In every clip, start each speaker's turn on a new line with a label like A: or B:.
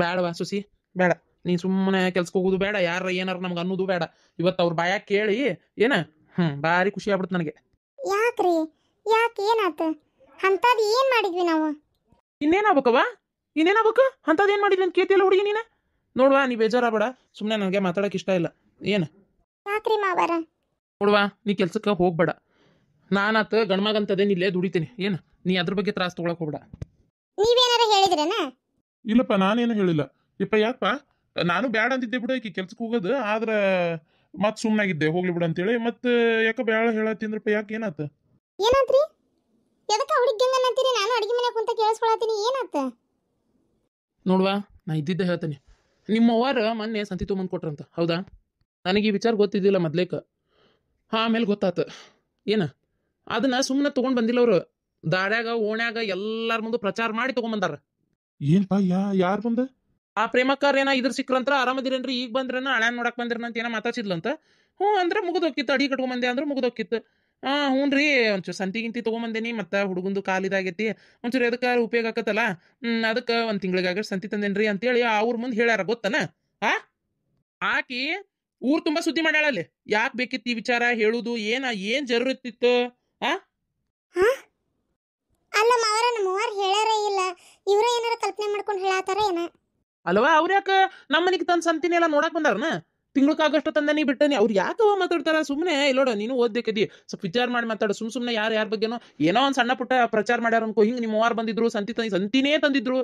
A: ಬೇಡವಾ ಸುಸಿ ಬೇಡ. ನೀ ಸುಮ್ಮನೆ ಕೆಲ್ಸಕ್ಕೆ ಹೋಗೋದು ಬೇಡ, ಯಾರ ಏನಾರ ನಮ್ಗೆ ಅನ್ನೋದು ಬೇಡ. ಇವತ್ತು ಅವ್ರ ಬಾಯಾಗ ಕೇಳಿ ಏನ ಭಾರಿ ಖುಷಿ ಆಗ್ಬಿಡುತ್ತೆ ನನಗೆ.
B: ಯಾಕ್ರಿ? ಯಾಕೆ ಏನಾತ? ಅಂಥದ್ದು ಏನು ಮಾಡಿದ್ವಿ ನಾವು?
A: ಇನ್ನೇನಾಗ್ಬೇಕವ? ಇನ್ನೇನಾಗ್ಬೇಕು? ಅಂಥದ್ದು ಏನು ಮಾಡಿದ್ವಿ ಅಂತ ಕೇಳ್ತಿಯಲ್ಲ ಹುಡುಗಿ ನೀನು? ನೋಡುವ, ನೀ ಬೇಜಾರಾಗಬೇಡ, ಸುಮ್ಮನೆ ನನಗೆ ಮಾತಾಡೋಕೆ ಇಷ್ಟ ಇಲ್ಲ. ಏನು
B: ಯಾಕ್ರಿ ಮಾವರ?
A: ನೋಡುವ, ನೀ ಕೆಲ್ಸಕ್ಕೆ ಹೋಗ್ಬೇಡ. ನಾನಾತ ಗಂಡ್ಮಗಂತದೇನು ಇಲ್ಲೇ ದುಡಿತೀನಿ. ಏನು ನೀ ಅದ್ರ ಬಗ್ಗೆ ತ್ರಾಸ ತೊಗೊಳಕ್ ಹೋಗ್ಬೇಡ.
B: ನೀವೇನಾರ ಹೇಳಿದ್ರೇನ?
C: ಇಲ್ಲಪ್ಪ, ನಾನೇನು ಹೇಳಿಲ್ಲ. ಯಪ್ಪ ಯಾಕಪ್ಪ, ನಾನು ಬ್ಯಾಡ ಅಂತಿದ್ದೆ ಬಿಡು ಈಕಿ ಕೆಲ್ಸಕ್ಕೆ ಹೋಗೋದು. ಆದ್ರೆ ಮತ್ತೆ ಸುಮ್ಮನಾಗಿದ್ದೆ, ಹೋಗ್ಲಿ ಬಿಡು ಅಂತೇಳಿ. ಮತ್ತೆ ಯಾಕೆ ಬ್ಯಾಳ ಹೇಳತ್ತೀಂದ್ರಪ್ಪ? ಯಾಕೆ ಏನಾತ?
B: ಏನಾತ್ರಿ? ಎದಕ್ಕೆ ಹುಡುಗಿ ಅಂತೀರಿ? ನಾನು ಅಡಿಗೆ ಮನೆ ಕುಂತ ಕೇಳಿಸ್ಕೊಳತ್ತೀನಿ. ಏನಾತ?
A: ನೋಡುವ, ನಾ ಇದ್ದಿದ್ದೆ ಹೇಳ್ತೇನೆ. ನಿಮ್ಮ ಅವ್ವಾರ ಮೊನ್ನೆ ಸಂತಿ ತೊಗೊಂಬಂದು ಕೊಟ್ರಂತ, ಹೌದಾ? ನನಗೆ ಈ ವಿಚಾರ ಗೊತ್ತಿದ್ದಿಲ್ಲ ಮೊದ್ಲೇಕ. ಆಮೇಲೆ ಗೊತ್ತಾತ. ಏನ ಅದನ್ನ ಸುಮ್ಮನೆ ತೊಗೊಂಡು ಬಂದಿಲ್ಲ ಅವರು. ದಾಡ್ಯಾಗ ಓಣ್ಯಾಗ ಎಲ್ಲಾರ ಮುಂದೆ ಪ್ರಚಾರ ಮಾಡಿ ತೊಗೊಂಬಂದಾರ.
C: ಏನ್ಪಾ, ಯಾರು ಬಂದ?
A: ಆ ಪ್ರೇಮಕ್ಕಾರ ಏನ ಇದ್ರ ಸಿಕ್ರಂತ್ರ ಆರಾಮದಿರೇನ್ರಿ, ಈಗ ಬಂದ್ರೇನ ಹಳ್ಯಾನ್ ನೋಡಕ್ ಬಂದಿರನಂತ ಏನೋ ಮಾತಾಡ್ಸಿದ್ಲಂತ. ಅಂದ್ರೆ ಮುಗಿದೋಕಿತ್ತು, ಅಡಿ ಕಟ್ಕೊಂಬಂದೆ ಅಂದ್ರೆ ಮುಗಿದೋಕಿತ್ತು. ಹ್ಞೂ ರೀ, ಒಂಚೂರು ಸಂತಿಗಿಂತಿ ತೊಗೊಂಬಂದೇನಿ, ಮತ್ತು ಹುಡುಗಂದು ಕಾಲಿದಾಗೈತಿ, ಒಂಚೂರು ಎದಕ್ಕೆ ಉಪಯೋಗ ಆಕತ್ತಲ್ಲ, ಅದಕ್ಕೆ ಒಂದು ತಿಂಗಳಿಗಾಗ ಸಂತಿ ತಂದೇನ್ರಿ ಅಂತೇಳಿ ಅವ್ರ ಮುಂದೆ ಹೇಳ್ಯಾರ. ಗೊತ್ತನ? ಆಕಿ ಊರು ತುಂಬ ಸುದ್ದಿ ಮಾಡ್ಯಾಳಲ್ಲಿ. ಯಾಕೆ ಬೇಕಿತ್ತು ಈ ವಿಚಾರ ಹೇಳುದು? ಏನ್ ಜರೂರತ್ತಿತ್ತು?
B: ಅಲ್ಲ ಮಾವರ, ನಮ್ಮ ಅವ್ವಾರು ಹೇಳ್ಯಾರ ಇಲ್ಲ, ಇವ್ರ ಏನಾರ ಕಲ್ಪನೆ ಮಾಡ್ಕೊಂಡು ಹೇಳತ್ತಾರ ಏನ?
A: ಅಲ್ವಾ, ಅವ್ರ ಯಾಕೆ ನಮ್ಮ ಮನೆಗೆ ತಂದು ಸಂತಿನಿ ಎಲ್ಲ ನೋಡಕ್ ಬಂದಾರನ? ತಿಂಗ್ಳಕ್ಕಾಗಷ್ಟು ತಂದನಿ ಬಿಟ್ಟನಿ. ಅವ್ರು ಯಾಕವ ಮಾತಾಡ್ತಾರ? ಸುಮ್ಮನೆ ಇಲ್ಲೋಡ, ನೀನು ಓದ್ಬೇಕದಿ, ಸ್ವಲ್ಪ ವಿಚಾರ ಮಾಡಿ ಮಾತಾಡ. ಸುಮ್ಮನೆ ಯಾರ ಬಗ್ಗೆನೋ ಏನೋ ಒಂದು ಸಣ್ಣ ಪುಟ್ಟ ಪ್ರಚಾರ ಮಾಡ್ಯಾರ ಅನ್ಕೋ. ಹಿಂಗೆ ನಿಮ್ಮ ಅವ್ವಾರು ಬಂದಿದ್ರು, ಸಂತಿನೇ ತಂದಿದ್ರು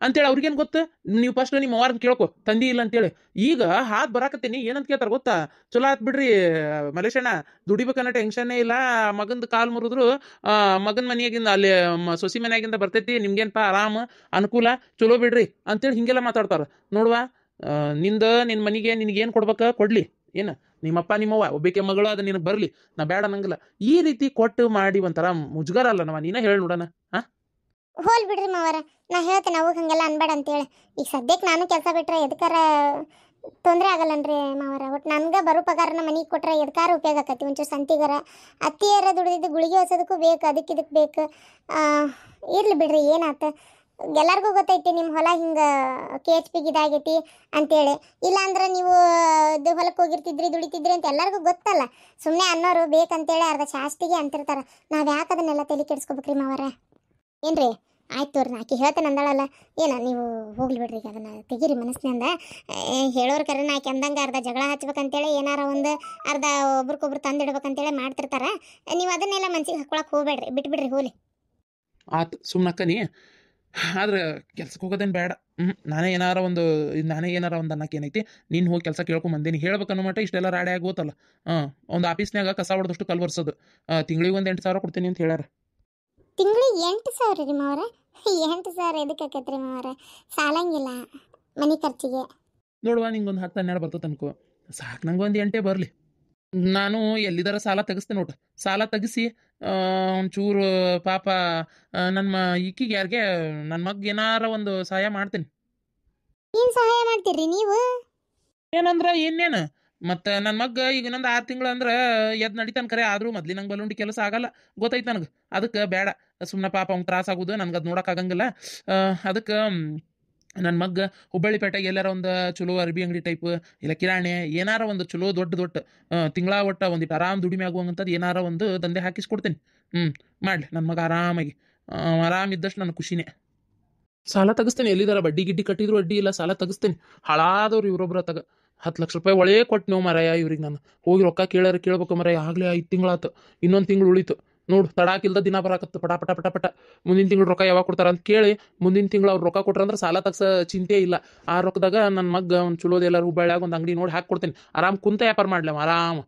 A: ಅಂತೇಳಿ ಅವ್ರಿಗೇನು ಗೊತ್ತು? ನೀವು ಫಸ್ಟ್ ನಿಮ್ಮ ಅವ್ವಾರನ್ನ ಕೇಳ್ಕೊ, ತಂದಿ ಇಲ್ಲ ಅಂತೇಳಿ. ಈಗ ಹಾತ್ ಬರಾಕತ್ತೀನಿ, ಏನಂತ ಕೇಳ್ತಾರ ಗೊತ್ತಾ? ಚಲೋ ಆತ್ ಬಿಡ್ರಿ ಮಲೇಶಣ್ಣ, ದುಡಿಬೇಕನ್ನೋ ಟೆನ್ಷನ್ನೇ ಇಲ್ಲ, ಮಗಂದು ಕಾಲು ಮುರಿದ್ರು ಮಗನ ಮನೆಯಾಗಿಂದ ಅಲ್ಲಿ ಸೊಸಿ ಮನೆಯಾಗಿಂದ ಬರ್ತೈತಿ, ನಿಮ್ಗೇನಪ್ಪ ಆರಾಮ ಅನುಕೂಲ, ಚಲೋ ಬಿಡ್ರಿ ಅಂತೇಳಿ ಹಿಂಗೆಲ್ಲ ಮಾತಾಡ್ತಾರ. ನೋಡುವ, ನಿನ್ನ ಮನೆಗೆ ನಿನಗೇನು ಕೊಡ್ಬೇಕ ಕೊಡ್ಲಿ. ಏನು ನಿಮ್ಮಪ್ಪ ನಿಮ್ಮವ್ವ ಒಬ್ಬಕ್ಕೆ ಮಗಳು ಅದು ನಿನಗೆ ಬರಲಿ, ನಾ ಬೇಡ ಅನ್ನಂಗಿಲ್ಲ. ಈ ರೀತಿ ಕೊಟ್ಟು ಮಾಡಿ ಒಂಥರ ಮುಜುಗರ ಅಲ್ಲ ನಾವ? ನೀನ ಹೇಳಿ ನೋಡೋಣ.
B: ಹೋಲ್ ಬಿಡ್ರಿ ಮಾವರ, ನಾ ಹೇಳ್ತೇನೆ ಅವಾಗ ಹಂಗೆಲ್ಲ ಅನ್ಬೇಡ ಅಂತೇಳಿ. ಈಗ ಸದ್ಯಕ್ಕೆ ನಾನು ಕೆಲಸ ಬಿಟ್ರೆ ಎದಕ್ಕಾರ ತೊಂದರೆ ಆಗಲ್ಲನ್ರಿ ಮಾವರ. ಒಟ್ಟು ನನ್ಗೆ ಬರೋ ಪಗಾರನ ಮನೆಗೆ ಕೊಟ್ರೆ ಎದಕ್ಕಾರ ಉಪಯೋಗ ಆಕತಿ. ಒಂಚೂರು ಸಂತಿಗಾರ ಅತ್ತಿಯರ ದುಡಿದಿದ್ದು ಗುಳಿಗೆ ಹೊಸೋದಕ್ಕೂ ಬೇಕು, ಇದಕ್ಕೆ ಬೇಕು. ಇರ್ಲಿ ಬಿಡ್ರಿ, ಏನಾತ? ಎಲ್ಲರಿಗೂ ಗೊತ್ತೈತಿ ನಿಮ್ಮ ಹೊಲ ಹಿಂಗೆ KHP ಇದಾಗೈತಿ ಅಂತೇಳಿ. ಇಲ್ಲಾಂದ್ರೆ ನೀವು ಹೊಲಕ್ಕೆ ಹೋಗಿರ್ತಿದ್ರಿ, ದುಡಿತಿದ್ರಿ ಅಂತ ಎಲ್ಲರಿಗೂ ಗೊತ್ತಲ್ಲ. ಸುಮ್ಮನೆ ಅನ್ನೋರು ಬೇಕಂತೇಳಿ ಅರ್ಧ ಶಾಸ್ತಿಗೆ ಅಂತಿರ್ತಾರೆ. ನಾವು ಯಾಕೆ ಅದನ್ನೆಲ್ಲ ತಲೆ ಕೆಡಿಸ್ಕೋಬೇಕ್ರಿ ಮಾವರ? ಏನ್ರಿ? ಆಯ್ತು ತೋರಿ, ಆಕೆ ಹೇಳ್ತೇನೆ ಅಂದಾಳಲ್ಲ, ನೀವು ಹೋಗ್ಲಿ ಬಿಡ್ರಿ, ಈಗ ಅದನ್ನು ತೆಗೀರಿ ಮನಸ್ಸಿನಿಂದ. ಹೇಳೋರು ಕರೆನ ಆಕೆ ಅಂದಂಗೆ ಅರ್ಧ ಜಗಳ ಹಚ್ಬೇಕಂತೇಳಿ ಏನಾರ ಒಂದು ಅರ್ಧ ಒಬ್ರಿಗೊಬ್ರು ತಂದಿಡ್ಬೇಕಂತೇಳಿ ಮಾಡ್ತಿರ್ತಾರೆ. ನೀವು ಅದನ್ನೆಲ್ಲ ಮನ್ಸಿಗೆ ಹಾಕೊಳಕ್ಕೆ ಹೋಗ್ಬೇಡ್ರಿ, ಬಿಟ್ಬಿಡ್ರಿ ಹೋಲಿ.
A: ಆತು ಸುಮ್ಮನಕ್ಕನಿ. ಆದ್ರೆ ಕೆಲ್ಸಕ್ಕೆ ಹೋಗೋದೇನು ಬೇಡ. ನಾನೇ ಏನಾರ ಒಂದು ಅನ್ನಕ್ಕೆ ಏನೈತಿ, ನೀನು ಹೋಗಿ ಕೆಲಸ ಕೇಳ್ಕೊಂಬಂದೇನಿ ಹೇಳ್ಬೇಕನ್ನೋ ಮಟ್ಟ ಇಷ್ಟೆಲ್ಲ ರಾಡಿ ಆಗಿ ಹೋತಲ್ಲ. ಒಂದು ಆಫೀಸ್ನಾಗ ಕಸ ಹೊಡೆದಷ್ಟು ಕಲ್ವರ್ಸೋದು. ತಿಂಗಳಿಗೆ ಒಂದು 8,000 ಕೊಡ್ತೀನಿ ಅಂತ ಹೇಳ್ಯಾರ.
B: ತಿಂಗಳಿಗೆ 8,000 ರೀ ಮಾವರ? 8,000 ಎದಕ್ಕೆ ಆಕೈತ್ರಿ ಮಾವರ? ಸಾಲಂಗಿಲ್ಲ ಮನೆ ಖರ್ಚಿಗೆ.
A: ನೋಡುವ, ನಿಂಗೊಂದು 10-12 ಬರ್ತದೆ ಅನ್ಕೋ, ಸಾಕು. ನಂಗೆ ಒಂದು 8 ಬರಲಿ. ನಾನು ಎಲ್ಲಿದಾರ ಸಾಲ ತೆಗಿಸ್ತೇನೆ ನೋಡ್ರಿ. ಸಾಲ ತೆಗಿಸಿ ಒಂಚೂರು ಪಾಪ ನನ್ನ ಈಕಿಗೆ ಯಾರಿಗೆ ನನ್ನ ಮಗ ಏನಾರ ಒಂದು ಸಹಾಯ ಮಾಡ್ತೀನಿ.
B: ಏನು ಸಹಾಯ ಮಾಡ್ತೀರಿ ನೀವು?
A: ಏನಂದ್ರೆ ಇನ್ನೇನು ಮತ್ತು ನನ್ನ ಮಗ ಈಗ ಇನ್ನೊಂದು 6 ತಿಂಗಳು ಅಂದ್ರೆ ಎದ್ದು ನಡಿತಾನೆ ಕರೆ. ಆದರೂ ಮೊದ್ಲಿ ನಂಗೆ ಬಲುಂಡಿ ಕೆಲಸ ಆಗಲ್ಲ, ಗೊತ್ತೈತೆ ನನಗೆ. ಅದಕ್ಕೆ ಬೇಡ, ಸುಮ್ಮನೆ ಪಾಪ ಅವ್ನು ತ್ರಾಸ ಆಗೋದು, ನನಗೆ ಅದು ನೋಡೋಕ್ಕಾಗಂಗಿಲ್ಲ. ಅದಕ್ಕೆ ನನ್ನ ಮಗ ಹುಬ್ಬಳ್ಳಿ ಪೇಟೆಗೆ ಎಲ್ಲಾರ ಒಂದು ಚಲೋ ಅರ್ಬಿ ಅಂಗಡಿ ಟೈಪ್ ಇಲ್ಲ ಕಿರಾಣಿ ಏನಾರ ಒಂದು ಚಲೋ ದೊಡ್ಡ ತಿಂಗಳ ಒಟ್ಟು ಒಂದಿಟ್ಟು ಆರಾಮ್ ದುಡಿಮೆ ಆಗುವಂಥದ್ದು ಏನಾರ ಒಂದು ದಂಧೆ ಹಾಕಿಸ್ಕೊಡ್ತೀನಿ. ಮಾಡಲಿ ನನ್ನ ಮಗ ಆರಾಮಾಗಿ. ಆರಾಮಿದ್ದಷ್ಟು ನನ್ನ ಖುಷಿನೇ. ಸಾಲ ತೆಗಿಸ್ತೇನೆ, ಎಲ್ಲಿದಾರ ಬಡ್ಡಿ ಗಿಡ್ಡಿ ಕಟ್ಟಿದ್ರು ಅಡ್ಡಿ ಇಲ್ಲ, ಸಾಲ ತೆಗಿಸ್ತೇನೆ. ಹಾಳಾದವ್ರು ಇವ್ರೊಬ್ರ ತಗ 10 ಲಕ್ಷ ರೂಪಾಯಿ ಒಳಗೆ ಕೊಟ್ಟು ನೀವು ಮರಯ್ಯ ಇವ್ರಿಗೆ. ನಾನು ಹೋಗಿ ರೊಕ್ಕ ಕೇಳ್ಬೇಕು ಮರಯ್ಯ. ಆಗಲೇ 5 ತಿಂಗಳಾತು, ಇನ್ನೊಂದು ತಿಂಗಳು ಉಳಿತು ನೋಡು. ತಡಾಕಿಲ್ದ ದಿನ ಬರಾಕತ್ತು, ಪಟ ಪಟ ಪಟ ಪಟ. ಮುಂದಿನ ತಿಂಗಳು ರೊಕ್ಕ ಯಾವಾಗ ಕೊಡ್ತಾರ ಅಂತ ಕೇಳಿ, ಮುಂದಿನ ತಿಂಗಳು ಅವ್ರು ರೊಕ್ಕ ಕೊಟ್ರಂದ್ರೆ ಸಾಲ ತಗ್ಸೋ ಚಿಂತೆ ಇಲ್ಲ. ಆ ರೊಕ್ಕದಾಗ ನನ್ನ ಮಗ ಒಂದು ಚಲೋದು ಎಲ್ಲರೂ ಹುಬ್ಬಳ್ಳಿಯಾಗ ಒಂದು ಅಂಗಡಿ ನೋಡಿ ಹಾಕ್ಕೊಡ್ತೀನಿ. ಆರಾಮ್ ಕುಂತ ವ್ಯಾಪಾರ ಮಾಡ್ಲವ ಆರಾಮ್.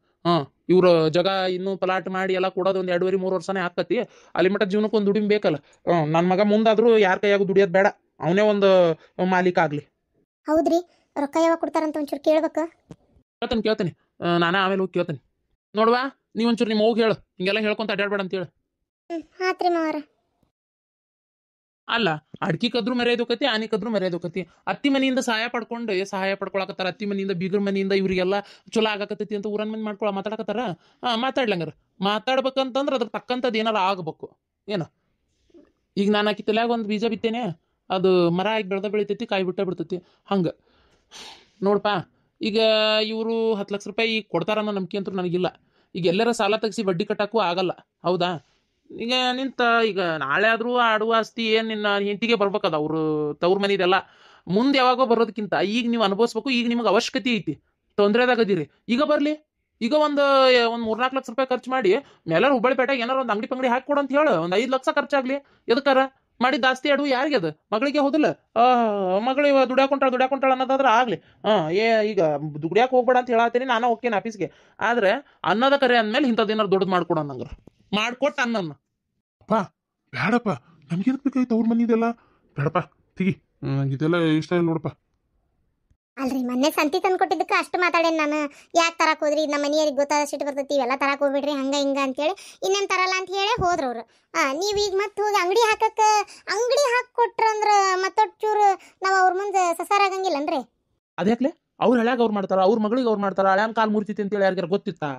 A: ಇವ್ರು ಜಗ ಇನ್ನೂ ಪಲಾಟ್ ಮಾಡಿ ಎಲ್ಲ ಕೊಡೋದು ಒಂದು 2.5-3 ವರ್ಷನೇ ಹಾಕತಿ. ಅಲ್ಲಿ ಮಟ್ಟ ಜೀವನಕ್ಕೆ ಒಂದು ದುಡಿಮೆ ಬೇಕಲ್ಲ. ನನ್ನ ಮಗ ಮುಂದಾದರೂ ಯಾರ ಕೈಯಾಗೂ ದುಡಿಯೋದು ಬೇಡ, ಅವನೇ ಒಂದು ಮಾಲೀಕ ಆಗಲಿ.
B: ಹೌದ್ರಿ, ರೊಕ್ಕ ಯಾವಾಗ ಕೊಡ್ತಾರಂತ ಒಂಚೂರು ಕೇಳ್ಬೇಕು.
A: ಕೇಳ್ತೇನೆ ನಾನೇ ಆಮೇಲೆ ಹೋಗಿ ಕೇಳ್ತೇನೆ. ನೋಡುವ, ನೀವು ಒಂಚೂರು ನಿಮ್ಮ ಹೋಗಿ ಹೇಳು, ಹಿಂಗೆಲ್ಲ ಹೇಳ್ಕೊಂತ ಅಡ್ಡಾಡ್ಬೇಡ ಅಂತೇಳಿ.
B: ಹಾತ್ರಿ ಮಾವರ.
A: ಅಲ್ಲ, ಅಡ್ಕಿ ಕದ್ರು ಮೆರೆಯೋದಕ್ಕತಿ, ಆನೆ ಕದ್ರು ಮೆರೆಯೋದಕ್ಕತಿ. ಅತ್ತಿ ಮನೆಯಿಂದ ಸಹಾಯ ಪಡ್ಕೊಳಕತ್ತಾರ. ಅತ್ತಿ ಮನೆಯಿಂದ ಬೀಗರ ಮನೆಯಿಂದ ಇವರಿಗೆಲ್ಲ ಚಲೋ ಆಗಕತ್ತೈತಿ ಅಂತ ಊರನ್ ಮಂದಿ ಮಾತಾಡಕತ್ತಾರ. ಮಾತಾಡ್ಲಂಗಾರ ಮಾತಾಡ್ಬೇಕಂತಂದ್ರೆ ಅದ್ರ ತಕ್ಕಂಥದ್ದು ಏನಾರ ಆಗ್ಬೇಕು. ಏನು ಈಗ ನಾನು ಆಕಿ ತಲೆಯಾಗ ಒಂದು ಬೀಜ ಬಿತ್ತೇನೆ, ಅದು ಮರ ಆಗಿ ಬೆಳೆತೈತಿ, ಕಾಯಿ ಬಿಡ್ತೈತಿ ಹಂಗೆ ನೋಡಪ್ಪ. ಈಗ ಇವರು 10 ಲಕ್ಷ ರೂಪಾಯಿ ಕೊಡ್ತಾರನ್ನೋ ನಂಬಿಕೆ ಅಂತೂ ನನಗಿಲ್ಲ. ಈಗ ಎಲ್ಲರ ಸಾಲ ತೆಗಿಸಿ ಬಡ್ಡಿ ಕಟ್ಟಕ್ಕೂ ಆಗಲ್ಲ, ಹೌದಾ? ಈಗ ಈಗ ನಾಳೆ ಆದರೂ ಆಡುವ ಆಸ್ತಿ ಏನು ನಿನ್ನ ಹೆಂಡತಿಗೆ ಬರ್ಬೇಕದ, ಅವರು ತವ್ರ ಮನಿದೆಲ್ಲ ಮುಂದೆ ಯಾವಾಗೋ ಬರೋದಕ್ಕಿಂತ ಈಗ ನೀವು ಅನುಭವಿಸ್ಬೇಕು. ಈಗ ನಿಮಗೆ ಅವಶ್ಯಕತೆ ಐತಿ, ತೊಂದರೆದಾಗದಿರಿ, ಈಗ ಬರಲಿ. ಈಗ ಒಂದು 3-4 ಲಕ್ಷ ರೂಪಾಯಿ ಖರ್ಚು ಮಾಡಿ ಮೇಲಾರ ಹುಬ್ಬಳ್ಳಿಪೇಟೆಗೆ ಏನಾರು ಒಂದು ಅಂಗಡಿ ಪಂಗಡಿ ಹಾಕಿ ಕೊಡು ಅಂತ ಹೇಳು. ಒಂದು 5 ಲಕ್ಷ ಖರ್ಚಾಗ್ಲಿ, ಎದಕ್ಕಾರ ಮಾಡಿ ಜಾಸ್ತಿ ಆಡು. ಯಾರಿಗೆ ಅದು? ಮಗಳಿಗೆ ಹೌದಿಲ್ಲ? ಮಗಳು ದುಡ್ಯಾಕೊಂಟಾಳ ಅನ್ನೋದಾದ್ರೆ ಆಗ್ಲಿ. ಈಗ ದುಡ್ಯಾಕೆ ಹೋಗ್ಬೇಡ ಅಂತ ಹೇಳತ್ತೀನಿ, ನಾನು ಹೋಗ್ತೇನೆ ಆಫೀಸ್ಗೆ. ಆದ್ರೆ ಅನ್ನದ ಕರೆ ಅಂದ್ಮೇಲೆ ಇಂಥದ್ದೇನಾರು ದೊಡ್ಡದು ಮಾಡ್ಕೊಡ ನಂಗ್ರ ಮಾಡ್ಕೊಟ್ಟು ಅನ್ನನ್ನ.
C: ಅಪ್ಪ ಬೇಡಪ್ಪ, ನಮ್ಗೆ ಎದಕ್ ಬೇಕಾಯ್ತು ಅವ್ರ ಮನಿದೆಲ್ಲ? ಬೇಡಪ್ಪ ತೆಗಿ, ಇದೆಲ್ಲ ಇಷ್ಟ ಇಲ್ಲ ನೋಡಪ್ಪ.
B: ಅಲ್ರಿ ಮೊನ್ನೆ ಸಂತಿ ತಂದು ಕೊಟ್ಟಿದ್ದಕ್ಕೆ ಅಷ್ಟು ಮಾತಾಡೇನು ನಾನು. ಯಾಕೆ ತರಕ್ಕೆ ಹೋದ್ರಿ, ನಮ್ಮ ಮನೆಯವ್ರಿಗೆ ಗೊತ್ತಾದ ಸಿಟ್ಟು ಬರ್ತೈತಿ, ಇವೆಲ್ಲ ತರಕ್ಕೆ ಹೋಗ್ಬಿಡ್ರಿ ಹಂಗೆ ಹಿಂಗೆ ಅಂತೇಳಿ ಇನ್ನೇನು ತರಲ್ಲ ಅಂತ ಹೇಳಿ ಹೋದ್ರು ಅವರು. ನೀವು ಈಗ ಮತ್ತೆ ಹೋಗಿ ಅಂಗಡಿ ಹಾಕಿ ಕೊಟ್ರಂದ್ರೆ ಮತ್ತೊಟ್ಟು ಚೂರು ನಾವು ಅವ್ರ ಮುಂದೆ ಸಸಾರಾಗಂಗಿಲ್ಲನ್ರಿ.
A: ಅದ್ಯಾಕ್ಲೆ ಅವ್ರು ಹಳ್ಯಾಗ ಅವ್ರು ಮಾಡ್ತಾರ, ಅವ್ರ ಮಗಳಿಗೆ ಅವ್ರು ಮಾಡ್ತಾರ, ಹಳ್ಯಾನ ಕಾಲ್ ಮುರಿತೈತಿ ಅಂತೇಳಿ ಯಾರಿಗಾರ ಗೊತ್ತಿತ್ತಾ?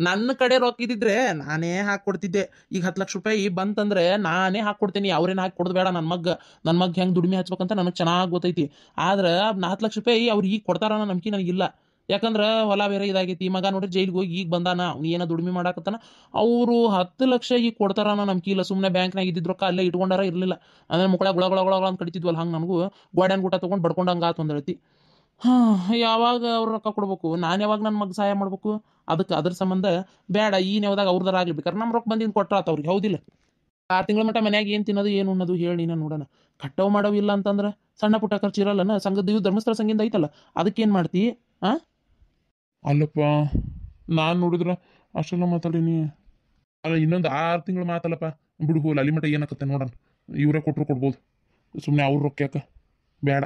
A: ನನ್ನ ಕಡೆ ರೊಕ್ಕ ಇದ್ದಿದ್ರೆ ನಾನೇ ಹಾಕ್ಕೊಡ್ತಿದ್ದೆ. ಈಗ 10 ಲಕ್ಷ ರೂಪಾಯಿ ಬಂತಂದ್ರೆ ನಾನೇ ಹಾಕ್ಕೊಡ್ತೀನಿ, ಅವ್ರೇನು ಹಾಕಿ ಕೊಡೋದು ಬೇಡ. ನನ್ನ ಮಗ್ ಹೆಂಗೆ ದುಡಿಮೆ ಹಚ್ಬೇಕಂತ ನನಗೆ ಚೆನ್ನಾಗಿ ಗೊತ್ತೈತಿ. ಆದ್ರೆ 10 ಲಕ್ಷ ರೂಪಾಯಿ ಅವ್ರು ಈಗ ಕೊಡ್ತಾರ ಅನ್ನೋ ನಂಬಿಕೆ ನನಗಿಲ್ಲ. ಯಾಕಂದ್ರೆ ಹೊಲ ಬೇರೆ ಇದಾಗೈತಿ, ಮಗ ನೋಡ್ರಿ ಜೈಲಿಗೆ ಹೋಗಿ ಈಗ ಬಂದಾನ, ಅವ್ನು ಏನೋ ದುಡಿಮೆ ಮಾಡಾಕತ್ತಾನ. ಅವರು 10 ಲಕ್ಷ ಈಗ ಕೊಡ್ತಾರ ಅನ್ನೋ ನಂಬಿಕೆ ಇಲ್ಲ. ಸುಮ್ಮನೆ ಬ್ಯಾಂಕ್ನಾಗ ಇದ್ದಿದ್ ರೊಕ್ಕ ಅಲ್ಲೇ ಇಟ್ಕೊಂಡಾರ ಇರಲಿಲ್ಲ ಅಂದ್ರೆ ಮುಕ್ಕಳ ಗುಳ ಅಂತ ಕಡಿತಿದ್ವಲ್ಲ, ಹಂಗೆ ನನಗೂ ಗೋಡ್ಯಾನ ಊಟ ತೊಗೊಂಡು ಬಡ್ಕೊಂಡಂಗೆ ಆತು ಒಂದಳತಿ. ಯಾವಾಗ ಅವ್ರು ರೊಕ್ಕ ಕೊಡ್ಬೇಕು, ನಾನು ಯಾವಾಗ ನನ್ನ ಮಗ ಸಹಾಯ ಮಾಡ್ಬೇಕು? ಅದಕ್ಕೆ ಅದ್ರ ಸಂಬಂಧ ಬೇಡ. ಈ ನೇವದಾಗ ಅವ್ರದಾರ ಆಗ್ಲಿ, ಬೇಕಾದ್ರೆ ನಮ್ಮ ರೊಕ್ಕ ಬಂದಿದ್ದು ಕೊಟ್ರಾತ ಅವ್ರಿಗೆ, ಹೌದಿಲ್ಲ? 6 ತಿಂಗಳ ಮಟ್ಟ ಮನ್ಯಾಗ ಏನು ತಿನ್ನೋದು ಏನು ಅನ್ನೋದು ಹೇಳಿ ನೀನು ನೋಡೋಣ. ಕಟ್ಟವು ಮಾಡವು ಇಲ್ಲ ಅಂತಂದ್ರೆ ಸಣ್ಣ ಪುಟ್ಟ ಖರ್ಚು ಇರಲ್ಲನ. ಸಂಘದ ಧರ್ಮಸ್ಥಳ ಸಂಘದಿಂದ ಐತಲ್ಲ, ಅದಕ್ಕೇನು ಮಾಡ್ತಿ?
C: ಅಲ್ಲಪ್ಪ ನಾನು ನೋಡಿದ್ರ ಅಷ್ಟೆಲ್ಲ ಮಾತಾಡೀನಿ. ಅಲ್ಲ ಇನ್ನೊಂದು 6 ತಿಂಗಳು ಮಾತಲ್ಲಪ್ಪ, ಬಿಡು ಹೋಲ್ ಅಲ್ಲಿ ಮಟ್ಟ ಏನಾಕತ್ತೆ ನೋಡೋಣ. ಇವರೇ ಕೊಟ್ಟರು ಕೊಡ್ಬೋದು, ಸುಮ್ಮನೆ ಅವ್ರ ರೊಕ್ಕ ಯಾಕ ಬೇಡ.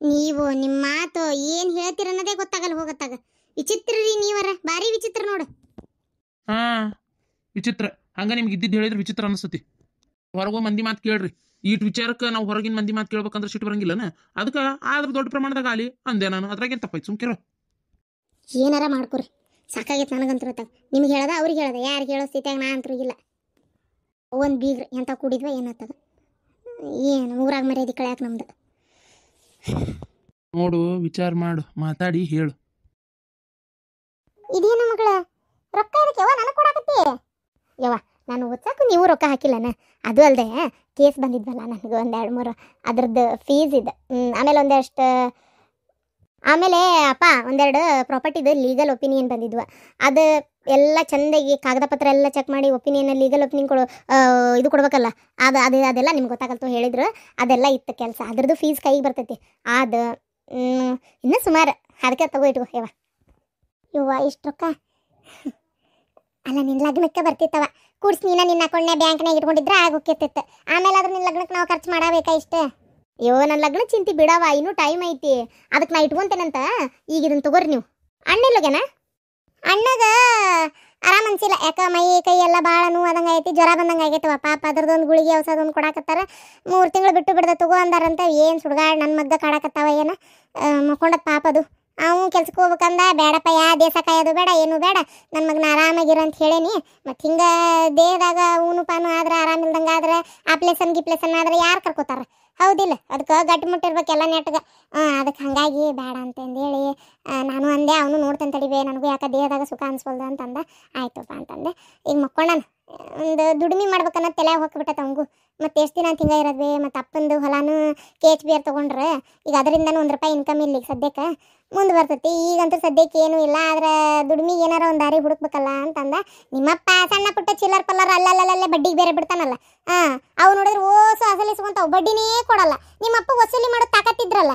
B: ನೀವು ನಿಮ್ಮ ಮಾತು ಏನು ಹೇಳ್ತೀರ ಅನ್ನೋದೇ ಗೊತ್ತಾಗಲ್ಲ ಹೋಗತ್ತಾಗ. ವಿಚಿತ್ರ ರೀ ನೀವರ, ಭಾರಿ ವಿಚಿತ್ರ ನೋಡು.
A: ವಿಚಿತ್ರ ಹಂಗ ನಿಮ್ಗೆ ಇದ್ದಿದ್ದು ಹೇಳಿದ್ರೆ ವಿಚಿತ್ರ ಅನಿಸ್ತತಿ. ಹೊರಗೋ ಮಂದಿ ಮಾತು ಕೇಳ್ರಿ. ಈಟ್ ವಿಚಾರಕ್ಕೆ ನಾವು ಹೊರಗಿನ ಮಂದಿ ಮಾತು ಕೇಳ್ಬೇಕಂದ್ರೆ ಸಿಟ್ಟು ಬರಂಗಿಲ್ಲನ. ಅದಕ್ಕೆ ಆದ್ರೆ ದೊಡ್ಡ ಪ್ರಮಾಣದಾಗ ಆಲಿ ಅಂದೆ ನಾನು. ಅದ್ರಾಗೇನು ತಪ್ಪಾಯ್ತು, ಸುಮ್ಕಿರೋ.
B: ಏನಾರ ಮಾಡ್ಕೊರಿ, ಸಾಕಾಗೈತೆ ನನಗಂತೂ. ನಿಮ್ಗೆ ಹೇಳ್ದ ಅವ್ರಿಗೆ ಹೇಳ್ದ, ಯಾರಿಗೆ ಹೇಳೋ ಸ್ಥಿತಿಯಾಗ ನಾ ಅಂತರೂ ಇಲ್ಲ. ಒಂದು ಬೀಗ್ರಿ ಎಂತ ಕೂಡಿದ್ವ ಏನತ್ತದ, ಏನು ಊರಾಗ ಮರ್ಯಾದೆ ಕಳ್ಯಾಕ ನಮ್ದು.
A: ನೋಡು, ವಿಚಾರ ಮಾಡು, ಮಾತಾಡಿ ಹೇಳು.
B: ಇದೇನು ಮಗಳ ರೊಕ್ಕ ಇದಕ್ಕೆ ಯವ್ವ ನನಗೆ ಕೊಡಾಕತ್ತಿ? ಯವ್ವ ನಾನು ಓದ್ಸಾಕು ನೀವು ರೊಕ್ಕ ಹಾಕಿಲ್ಲನ. ಅದು ಅಲ್ಲದೆ ಕೇಸ್ ಬಂದಿದ್ವಲ್ಲ ನನಗೆ 1-2-3 ಅದ್ರದ್ದು ಫೀಸ್ ಇದೆ. ಆಮೇಲೆ ಅಪ್ಪ 1-2 ಪ್ರಾಪರ್ಟಿದು ಲೀಗಲ್ ಒಪಿನಿಯನ್ ಬಂದಿದ್ವು. ಅದು ಎಲ್ಲ ಚಂದಾಗಿ ಕಾಗದ ಪತ್ರ ಎಲ್ಲ ಚೆಕ್ ಮಾಡಿ ಒಪಿನಿಯನ್ ಲೀಗಲ್ ಒಪಿನಿಯನ್ ಇದು ಕೊಡ್ಬೇಕಲ್ಲ, ಅದೆಲ್ಲ ನಿಮ್ಗೆ ಗೊತ್ತಾಗಲ್ತು ಹೇಳಿದ್ರು. ಅದೆಲ್ಲ ಇತ್ತು ಕೆಲಸ, ಅದ್ರದ್ದು ಫೀಸ್ ಕೈಗೆ ಬರ್ತೈತಿ. ಅದು ಇನ್ನೂ ಸುಮಾರು, ಅದಕ್ಕೆ ತಗೋ ಇಟ್ಕೋ ಯವ್ವ ಇಷ್ಟು ರೊಕ್ಕ. ಅಲ್ಲ ನಿನ್ನ ಲಗ್ನಕ್ಕೆ ಬರ್ತಿತ್ತವ, ಕೂಡ್ಸಿ ನಿನ್ನ ಅಕೌಂಟ್ನಾಗ ಬ್ಯಾಂಕ್ನಾಗ ಇಟ್ಕೊಂಡಿದ್ರೆ ಆಗೋಕ್ಕಿರ್ತಿತ್ತು. ಆಮೇಲೆ ಅದ್ರ ನಿನ್ನ ಲಗ್ನಕ್ಕೆ ನಾವು ಖರ್ಚು ಮಾಡಬೇಕಾ ಇಷ್ಟೇ? ಅಯ್ಯೋ ನನ್ನ ಲಗ್ನ ಚಿಂತೆ ಬಿಡವ, ಇನ್ನೂ ಟೈಮ್ ಐತಿ. ಅದಕ್ಕೆ ನಾ ಇಟ್ಕೊಂತೇನಂತ. ಈಗ ಇದನ್ನು ತಗೋರಿ ನೀವು. ಅಣ್ಣೆಲ್ಲೋಗ್ಯಾನ? ಅಣ್ಣಗ ಆರಾಮ್ ಅನ್ಸಿಲ್ಲ, ಯಾಕ ಮೈ ಕೈ ಎಲ್ಲ ಭಾಳ ನೋವು ಆದಂಗೆ ಐತಿ, ಜ್ವರ ಬಂದಂಗೆ ಆಗೈತವ. ಪಾಪ ಅದ್ರದ್ದೊಂದು ಗುಳಿಗೆ ಔಷಧೊಂದು ಕೊಡಾಕತ್ತಾರ. 3 ತಿಂಗಳು ಬಿಟ್ಟು ಬಿಡ್ದ ತಗೋ ಅಂದಾರಂತ. ಏನು ಸುಡ್ಗಾಡ್ ನನ್ನ ಮಗ್ಗ ಕಾಡಕತ್ತಾವ ಏನ ಮಕ್ಕೊಂಡತ್ ಪಾಪ. ಅದು ಅವನು ಕೆಲ್ಸಕ್ಕೆ ಹೋಗ್ಬೇಕಂದ. ಬೇಡಪ್ಪ, ದೇಶ ಕಾಯೋದು ಬೇಡ, ಏನು ಬೇಡ, ನನ್ನ ಮಗನ ಆರಾಮಾಗಿರ ಅಂತ ಹೇಳೇನಿ. ಮತ್ತು ಹಿಂಗೆ ದೇಹದಾಗ ಊನು ಪಾನು ಆದ್ರೆ ಆರಾಮಿಲ್ದಂಗೆ ಆದ್ರೆ ಆಪ್ಲೇಸನ್ ಗಿಪ್ಲೇಸನ್ ಆದ್ರೆ ಯಾರು ಕರ್ಕೋತಾರ, ಹೌದಿಲ್ಲ? ಅದಕ್ಕೆ ಗಟ್ಟಿ ಮುಟ್ಟಿರ್ಬೇಕೆಲ್ಲ ನೆಟ್ಗೆ. ಅದಕ್ಕೆ ಹಾಗಾಗಿ ಬೇಡ ಅಂತಂದೇಳಿ ನಾನು ಅಂದೆ. ಅವನು ನೋಡ್ತಾನೆ ತಡಿಬೇ, ನನಗೂ ಯಾಕೆ ದೇಹದಾಗ ಸುಖ ಅನ್ಸ್ಕೊಳ್ದು ಅಂತಂದ. ಆಯ್ತಪ್ಪ ಅಂತಂದೆ. ಈಗ ಮಕ್ಕೊಂಡಾನ. ಒಂದು ದುಡಿಮೆ ಮಾಡ್ಬೇಕನ್ನೋ ತಲೆ ಹೋಗ್ಬಿಟ್ಟೈತೆ ಅವಂಗೂ. ಮತ್ತು ಎಷ್ಟು ದಿನ ಅಂತ ಹಿಂಗೆ ಇರೋದು. ಮತ್ತು ಅಪ್ಪಂದು ಹೊಲಾನು KHBR ತೊಗೊಂಡ್ರೆ ಈಗ ಅದರಿಂದನೂ ₹1 ಇನ್ಕಮ್ ಇಲ್ಲ ಈಗ ಸದ್ಯಕ್ಕೆ. ಮುಂದೆ ಬರ್ತೈತಿ. ಈಗಂತೂ ಸದ್ಯಕ್ಕೆ ಏನೂ ಇಲ್ಲ, ಆದ್ರೆ ದುಡಿಮೆಗೆ ಏನಾರ ಒಂದು ದಾರಿ ಹುಡುಕ್ಬೇಕಲ್ಲ ಅಂತಂದ. ನಿಮ್ಮಪ್ಪ ಸಣ್ಣ ಪುಟ್ಟ ಚಿಲ್ಲರ್ ಪಲ್ಲರ್ ಅಲ್ಲಲ್ಲಲ್ಲೇ ಬಡ್ಡಿಗೆ ಬೇರೆ ಬಿಡ್ತಾನಲ್ಲ. ಅವು ನೋಡಿದ್ರೆ ಓಸು ಅಸಲಿಸ್ಕೊಂತಾವು, ಬಡ್ಡಿನೇ ಕೊಡಲ್ಲ. ನಿಮ್ಮಪ್ಪ ವಸೂಲಿ ಮಾಡೋದು ತಾಕತ್ತಿದ್ರಲ್ಲ,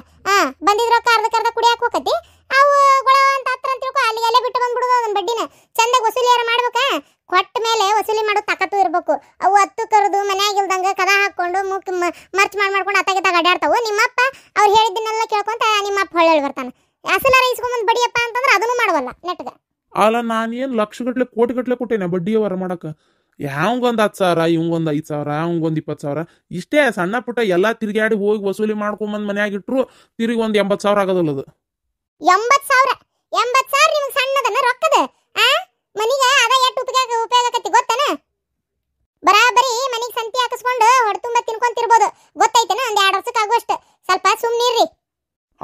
B: ಬಂದಿದ್ ರೊಕ್ಕ ಅರ್ಧಕ್ಕರ್ಧ ಕುಡಿಯಾಕ ಹೋಗತಿ. ಅವು ಗೊಳ ಅಂತ ಹತ್ರ ಅಂತ ತಿಳ್ಕೊ, ಅಲ್ಲಿಗೆ ಅಲ್ಲೇ ಬಿಟ್ಟು ಬಂದ್ಬಿಡೋದು ಅದನ್ನ ಬಡ್ಡಿನ. ಚಂದಾಗ ವಸೂಲಿ ಯಾರು ಮಾಡ್ಬೇಕಾ? ಕೊಟ್ಟ ಮೇಲೆ ವಸೂಲಿ ಮಾಡೋದು ತಾಕತ್ತು ಇರಬೇಕು. ಅವು ಹತ್ತು ಕರೆದು ಮನ್ಯಾಗಿಲ್ದಂಗೆ ಕದ ಹಾಕ್ಕೊಂಡು ಮರ್ಚ್ ಮಾಡ್ಕೊಂಡು ಅತ್ತಾಗಿತ್ತಾಗ ಅಡ್ಯಾಡ್ತಾವು. ನಿಮ್ಮಪ್ಪ ಅವ್ರು ಹೇಳಿದ್ದನ್ನೆಲ್ಲ ಕೇಳ್ಕೊಂತ ನಿಮ್ಮಪ್ಪ ಹೊಳ್ಳಿ ಬರ್ತಾನೆ. ಅಸಲಾರ ಇಸ್ಕೊಂಬಂದು ಬಡಿಯಪ್ಪ ಅಂತಂದ್ರೆ ಅದನ್ನು ಮಾಡವಲ್ಲ ನೆಟ್ಗೆ.
C: ಅಲ್ಲ ನಾನೇನು ಲಕ್ಷಗಟ್ಲೆ ಕೋಟಿಗಟ್ಲೆ ಕೊಟ್ಟೇನೆ ಬಡ್ಡಿ ವ್ಯವಹಾರ ಮಾಡಕ್ಕೆ. ಯಾವಂಗೊಂದು 10,000, ಇವಂಗೊಂದು 5,000, ಅವಂಗೊಂದು 20,000 ಇಷ್ಟೇ. ಸಣ್ಣ ಪುಟ್ಟ ಎಲ್ಲ ತಿರುಗಾಡಿ ಹೋಗಿ ವಸೂಲಿ ಮಾಡ್ಕೊಂಬಂದು ಮನ್ಯಾಗಿಟ್ರು ತಿರುಗಿ ಒಂದು 80,000 ಆಗೋದಲ್ಲ ಅದು.
B: 80,000 ನಿಮ್ಗೆ ಸಣ್ಣದನ್ನ ರೊಕ್ಕದ? ಮನಿಗೆ ಅದ ಎಷ್ಟು ಉಪಯೋಗ ಆಕತಿ ಗೊತ್ತೇನ? ಬರಾಬರಿ ಮನಿಗೆ ಸಂತಿ ಹಾಕಿಸ್ಕೊಂಡು ಹೊಡೆ ತುಂಬ ತಿನ್ಕೊಂತಿರ್ಬೋದು, ಗೊತ್ತೈತೇನ?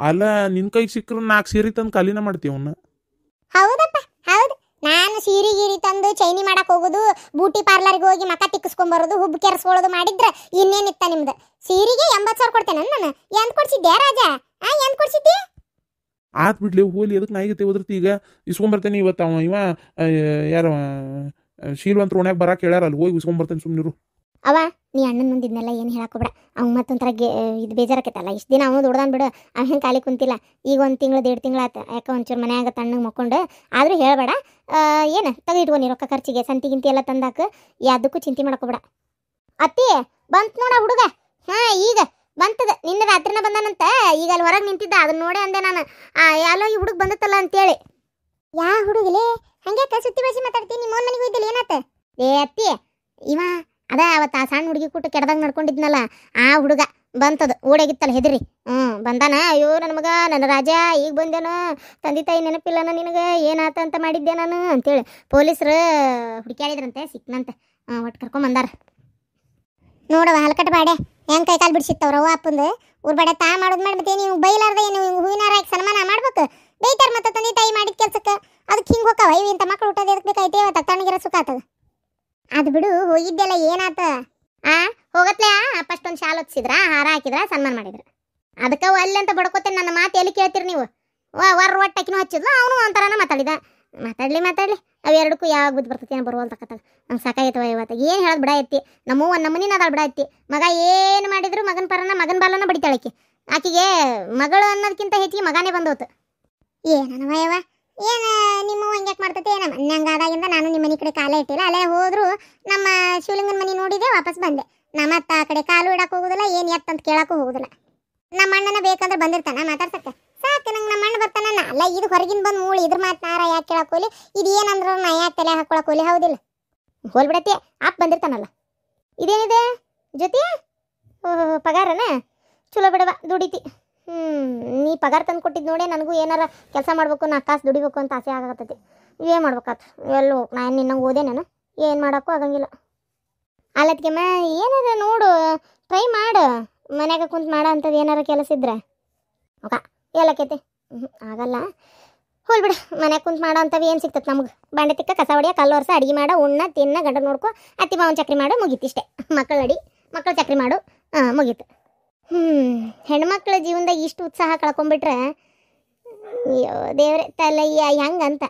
C: ಅಲ್ಲ ನಿನ್ ಕೈಗೆ ಸಿಕ್ಕರು 4 ಸೀರೆ ತಂದು ಖಾಲಿನ ಮಾಡ್ತೀವಿ ಅವನ್ನ.
B: ಹೌದಪ್ಪ ಹೌದು. ನಾನು ಸೀರೆ ಗೀರಿ ತಂದು ಚೈನಿ ಮಾಡಕ್ ಹೋಗೋದು, ಬ್ಯೂಟಿ ಪಾರ್ಲರ್ಗೆ ಹೋಗಿ ಮಕ ತಿಕ್ಕಿಸ್ಕೊಂಬರೋದು, ಹುಬ್ಬು ಕೆರೆಸ್ಕೊಳ್ಳೋದು ಮಾಡಿದ್ರೆ ಇನ್ನೇನಿತ್ತ ನಿಮ್ದು? ಸೀರೆಗೆ 80,000 ಕೊಡ್ತೇನೆ ನಾನು. ಎಂತ ಕೊಡ್ಸಿದ್ದೆ ರಾಜ? ಎಂತ ಕೊಡ್ಸಿದ್ದೆ?
C: ಆತ್ ಬಿಡ್ಲಿ ಹೋಲಿ, ಅದಕ್ಕೆ ನಾಯಿಗತ್ತೆ ಹೋದ್ರತಿ. ಈಗ ಇಸ್ಕೊಂಬರ್ತೇನೆ ಇವತ್ತು. ಇವ ಯಾರ ಶೀಲ್ವಂತ್ರ ಓಣ್ಯಾಗ ಬರಾಕ್ ಹೇಳ್ಯಾರ, ಅಲ್ಲಿ ಹೋಗಿ ಇಸ್ಕೊಂಬರ್ತೇನೆ, ಸುಮ್ಮನಿರು.
B: ಅವ ನೀ ಅಣ್ಣನ ಮುಂದಿದ್ನೆಲ್ಲ ಏನು ಹೇಳಕ್ಕೋಬೇಡ. ಅವ್ನು ಮತ್ತೊಂಥರ ಇದು ಬೇಜಾರಾಕೈತಲ್ಲ. ಇಷ್ಟು ದಿನ ಅವನು ದೊಡ್ಡದಾನ್ ಬಿಡು, ಅವ್ನು ಹೆಂಗೆ ಖಾಲಿ ಕುಂತಿಲ್ಲ. ಈಗ 1 ತಿಂಗಳು 1.5 ತಿಂಗಳು ಆತ. ಯಾಕೆ ಒಂಚೂರು ಮನ್ಯಾಗ ತಣ್ಣಗೆ ಮಕ್ಕೊಂಡು ಆದರೂ ಹೇಳಬೇಡ. ಏನು ತೆಗೆದಿಟ್ಕೊನಿ ರೊಕ್ಕ ಖರ್ಚಿಗೆ, ಸಂತಿಗಿಂತಿ ಎಲ್ಲ ತಂದಾಕ. ಯಾವುದಕ್ಕೂ ಚಿಂತೆ ಮಾಡ್ಕೋಬೇಡ. ಅತ್ತಿ ಬಂತು ನೋಡ ಹುಡುಗ. ಈಗ ಬಂತದ. ನಿನ್ನೆ ರಾತ್ರಿನ ಬಂದಾನಂತ. ಈಗ ಅಲ್ಲಿ ಹೊರಗೆ ನಿಂತಿದ್ದ, ಅದನ್ನ ನೋಡೇ ಅಂದೆ ನಾನು. ಯಾಲೋ ಈ ಹುಡುಗ ಬಂದತ್ತಲ್ಲ ಅಂತೇಳಿ. ಯಾ ಹುಡುಗಲೇ ಹಂಗೆ ಸುತ್ತಿ ಬಳಸಿ ಮಾತಾಡ್ತೀನಿ? ನಿಮ್ಮ ಮನೆಗೆ ಹೋಯ್ತಿಲ್ಲ ಏನಾತ? ಏ ಅತ್ತಿ, ಇವ ಅದ ಅವತ್ತು ಆ ಸಣ್ಣ ಹುಡುಗಿ ಕೂಟ ಕೆಡ್ದಾಗ ನಡ್ಕೊಂಡಿದ್ನಲ್ಲ, ಆ ಹುಡುಗ ಬಂತದು. ಓಡಾಗಿತ್ತಲ್ಲ ಹೆದರಿ. ಬಂದಾನ. ಅಯ್ಯೋ ನನ್ನ ಮಗ, ನನ್ನ ರಾಜ, ಈಗ ಬಂದೇನು, ತಂದೆ ತಾಯಿ ನೆನಪಿಲ್ಲನ ನಿನಗೆ, ಏನಾತ ಅಂತ ಮಾಡಿದ್ದೆ ನಾನು ಅಂತೇಳಿ ಪೊಲೀಸರು ಹುಡುಕ್ಯಾಡಿದ್ರಂತೆ, ಸಿಕ್ನಂತೆ. ಒಟ್ಟು ಕರ್ಕೊಂಬಂದಾರ ನೋಡವ. ಹಲ್ಕಟ್ ಬಾಡೆ ಹೆಂಗೆ ಕೈಕಾಲು ಬಿಡಿಸಿತ್ತವ್ರ ಅವ್ವ ಅಪ್ಪಂದು. ಊರ್ ಬಡೆ ತಾ ಮಾಡೋದು ಮಾಡ್ಬಿಟ್ಟೆ. ನೀವು ಬೈಲಾರ್ದ ಏನು ಹೂವಿನಾರ ಹಾಕಿ ಸನ್ಮಾನ ಮಾಡ್ಬೇಕು? ಬೈತಾರ ಮತ್ತೆ ತಂದೆ ತಾಯಿ ಮಾಡಿದ ಕೆಲ್ಸಕ್ಕೆ. ಅದಕ್ಕೆ ಹಿಂಗೆ ಹೋಗವ ಇವು ಇಂಥ ಮಕ್ಳು ಊಟದ ಎದಕ್ಕೆ ಬೇಕಾಯ್ತೆ? ತಣ್ಣಗಿರೋ ಸುಖ ಆತದ. ಅದು ಬಿಡು, ಹೋಗಿದ್ದೆಲ್ಲ ಏನಾತ? ಹೋಗತ್ಲೆ ಫಸ್ಟ್ ಒಂದು ಶಾಲ್ ಹೊತ್ತಿಸಿದ್ರ, ಹಾರ ಹಾಕಿದ್ರ, ಸನ್ಮಾನ ಮಾಡಿದ್ರ. ಅದಕ್ಕೆ ಅಲ್ಲಿ ಅಂತ ಬಡ್ಕೋತೇನೆ. ನನ್ನ ಮಾತು ಎಲ್ಲಿ ಕೇಳ್ತೀರಿ ನೀವು? ಒಟ್ಟಕಿನೂ ಹಚ್ಚಿದ್ಲು, ಅವನು ಒಂಥರನ ಮಾತಾಡಿದ. ಮಾತಾಡ್ಲಿ ಅವೆರಡಕ್ಕೂ ಯಾವಾಗ ಬುದ್ಧಿ ಬರ್ತೈತಿ ಏನೋ ಬರುವಲ್ ತಕ್ಕತ್ತಾಗ. ನಂಗೆ ಸಾಕಾಗೈತವ ಇವತ್ತು. ಏನು ಹೇಳೋದು ಬಿಡ ಎತ್ತಿ. ನಮ್ಮವ್ವ ನಮ್ಮನಿನ ಅದಾಳ ಬಿಡ ಎತ್ತಿ. ಮಗ ಏನು ಮಾಡಿದ್ರು ಮಗನ ಪರನ ಮಗನ ಬಾಲನ ಬಡಿತಾಳಕಿ. ಆಕಿಗೆ ಮಗಳು ಅನ್ನೋದಕ್ಕಿಂತ ಹೆಚ್ಚಿಗೆ ಮಗನೇ ಬಂದೋತು. ಏನವ ಯವ, ಏನು ನಿಮ್ಮವ್ವ ಹಂಗ್ಯಾಕೆ ಮಾಡ್ತೈತೆ? ನಮ್ಮ ಮನೆ ಆದಾಗಿಂದ ನಾನು ನಿಮ್ಮ ಮನೆ ಕಡೆ ಕಾಲೇ ಇಟ್ಟಿಲ್ಲ. ಅಲ್ಲೇ ಹೋದ್ರು ನಮ್ಮ ಶಿವಲಿಂಗನ ಮನೆ ನೋಡಿದೆ, ವಾಪಸ್ ಬಂದೆ. ನಮ್ಮತ್ತ ಆ ಕಡೆ ಕಾಲು ಇಡಕ್ಕೆ ಹೋಗೋದಿಲ್ಲ, ಏನು ಎತ್ತಂತ ಕೇಳಕ್ಕೂ ಹೋಗೋದಿಲ್ಲ. ನಮ್ಮ ಅಣ್ಣನ ಬೇಕಂದ್ರೆ ಬಂದಿರ್ತಾನ ಮಾತಾಡ್ಸಕ್ಕೆ. ಸಾಕು ನಂಗೆ ನಮ್ಮ ಅಣ್ಣ ಬರ್ತಾನ. ಅಲ್ಲ ಇದು ಹೊರಗಿನ ಬಂದು ಮೂಳಿ ಇದ್ರ ಮಾತು ನಾರ ಯಾಕೆ ಕೇಳಕ್ಕೋಲಿ? ಇದು ಏನಂದ್ರೆ ನಾ ಯಾಕೆ ತಲೆ ಹಾಕೊಳಕೋಲಿ? ಹೌದಿಲ್ಲ? ಹೋಲ್ಬಿಡತ್ತೆ. ಆಪ್ ಬಂದಿರ್ತಾನಲ್ಲ. ಇದೇನಿದೆ ಜೊತೆ? ಪಗಾರನ ಚಲೋ ಬಿಡವ, ದುಡಿತಿ. ನೀ ಪಗಾರ ತಂದು ಕೊಟ್ಟಿದ್ದು ನೋಡಿ ನನಗೂ ಏನಾರ ಕೆಲಸ ಮಾಡ್ಬೇಕು, 4 ಕಾಸು ದುಡಿಬೇಕು ಅಂತ ಆಸೆ ಆಗತ್ತೈತಿ. ಏನು ಮಾಡ್ಬೇಕಾತು? ಎಲ್ಲೋ ನಾನು ನಿನ್ನಂಗೆ ಓದೆ, ನಾನು ಏನು ಮಾಡೋಕ್ಕೂ ಆಗಂಗಿಲ್ಲ. ಅಲ್ಲತ್ಗೆಮ್ಮ ಏನಾರ ನೋಡು, ಟ್ರೈ ಮಾಡು. ಮನ್ಯಾಗ ಕುಂತು ಮಾಡೋ ಅಂಥದ್ದು ಏನಾರ ಕೆಲಸ ಇದ್ರೆ ಓಕ ಎಲ್ಲಕೈತಿ. ಆಗಲ್ಲ, ಹೋಲ್ಬಿಡ. ಮನ್ಯಾಗ ಕುಂತು ಮಾಡೋ ಅಂಥವು ಏನು ಸಿಗ್ತದೆ ನಮಗೆ? ಬಾಂಡೆ ತಿಕ್ಕ, ಕಸ ಹೊಡಿಯ, ಕಲ್ಲು ವರ್ಷ, ಅಡುಗೆ ಮಾಡು, ಉಣ್ಣ ತಿನ್ನ, ಗಂಡ ನೋಡ್ಕೊ, ಅತ್ತಿ ಮಾವನ ಚಕ್ರಿ ಮಾಡು, ಮುಗೀತು ಇಷ್ಟೇ. ಮಕ್ಕಳು ಅಡಿ, ಮಕ್ಕಳು ಚಕ್ರಿ ಮಾಡು, ಮುಗೀತು. ಹೆಣ್ಮಕ್ಳ ಜೀವನದಾಗ ಇಷ್ಟು ಉತ್ಸಾಹ ಕಳ್ಕೊಂಬಿಟ್ರೆ ಅಯ್ಯೋ ದೇವ್ರೆ ತಲಯ್ಯ ಹೆಂಗಂತ.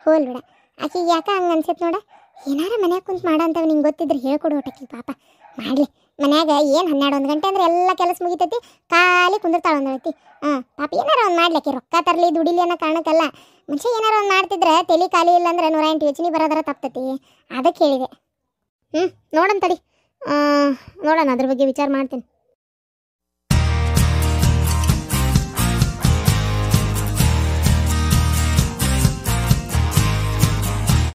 B: ಹೋಲ್ಬಿಡ. ಆಕೆಗೆ ಯಾಕೆ ಹಂಗೆ ಅನ್ಸೈತೆ ನೋಡ. ಏನಾರ ಮನ್ಯಾಗ ಕುಂತು ಮಾಡೋ ಅಂಥವು ನಿಂಗೆ ಗೊತ್ತಿದ್ರೆ ಹೇಳ್ಕೊಡು ಒಟ್ಟಕ್ಕೆ. ಪಾಪ ಮಾಡಲಿ. ಮನ್ಯಾಗ ಏನು 12-1 ಗಂಟೆ ಅಂದ್ರೆ ಎಲ್ಲ ಕೆಲಸ ಮುಗಿತೈತಿ, ಖಾಲಿ ಕುಂದಿರ್ತಾಳೆ ಒಂದೈತಿ. ಪಾಪ ಏನಾರ ಒಂದು ಮಾಡ್ಲಿಕ್ಕೆ, ರೊಕ್ಕ ತರಲಿ ದುಡಿಲಿ ಅನ್ನೋ ಕಾರಣಕ್ಕಲ್ಲ. ಮನುಷ್ಯ ಏನಾರ ಒಂದು ಮಾಡ್ತಿದ್ರೆ ತಲೆ ಖಾಲಿ ಇಲ್ಲ ಅಂದ್ರೆ 108 ಯೋಚನೆ ಬರೋದರ ತಪ್ತೈತಿ. ಅದಕ್ಕೆ ಹೇಳಿದೆ. ನೋಡೋಣ ತಡಿ, ನೋಡೋಣ ಅದ್ರ ಬಗ್ಗೆ ವಿಚಾರ ಮಾಡ್ತೀನಿ.